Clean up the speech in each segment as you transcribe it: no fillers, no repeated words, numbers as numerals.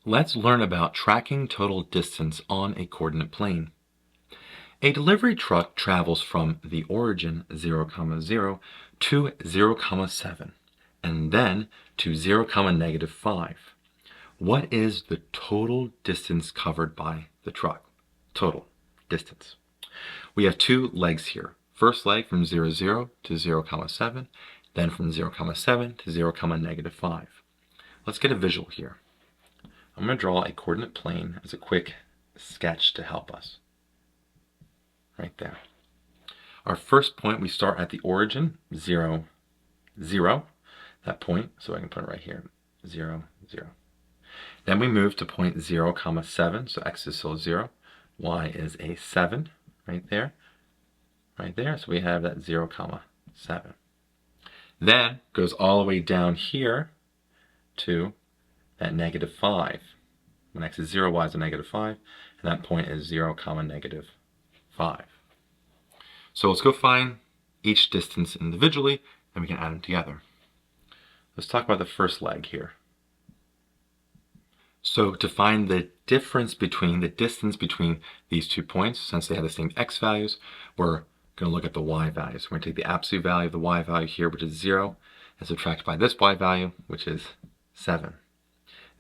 Let's learn about tracking total distance on a coordinate plane. A delivery truck travels from the origin 0, 0 to 0, 7 and then to 0, -5. What is the total distance covered by the truck? Total distance. We have two legs here. First leg from 0, 0 to 0, 7, then from 0, 7 to 0, -5. Let's get a visual here. I'm going to draw a coordinate plane as a quick sketch to help us. Right there. Our first point, we start at the origin, 0, 0, that point, so I can put it right here, 0, 0. Then we move to point 0, 7, so x is still 0, y is a 7, right there, so we have that 0, 7. Then goes all the way down here to that -5. When x is 0, y is a -5, and that point is 0, -5. So let's go find each distance individually, and we can add them together. Let's talk about the first leg here. So to find the distance between these 2 points, since they have the same x values, we're going to look at the y values. We're going to take the absolute value of the y value here, which is 0, and subtract by this y value, which is 7.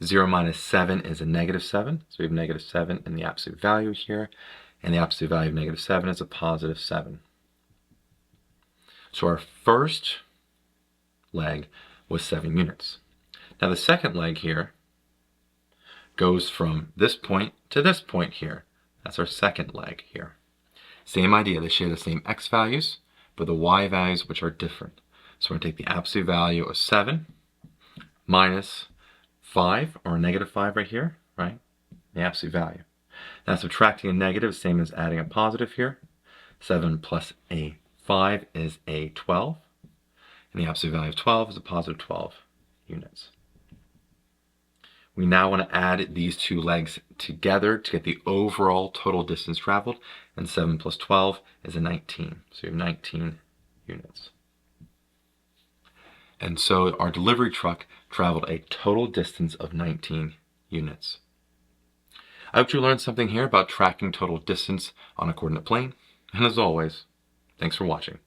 0 minus 7 is a -7, so we have -7 in the absolute value here, and the absolute value of -7 is a +7. So our first leg was 7 units. Now the second leg here goes from this point to this point here. That's our second leg here. Same idea, they share the same x values, but the y values which are different. So we're going to take the absolute value of 7 minus 5, or a -5 right here, right? The absolute value. Now subtracting a negative, same as adding a positive here. 7 plus a 5 is a 12, and the absolute value of 12 is a +12 units. We now want to add these two legs together to get the overall total distance traveled, and 7 plus 12 is a 19, so you have 19 units. And so our delivery truck traveled a total distance of 19 units. I hope you learned something here about tracking total distance on a coordinate plane. And as always, thanks for watching.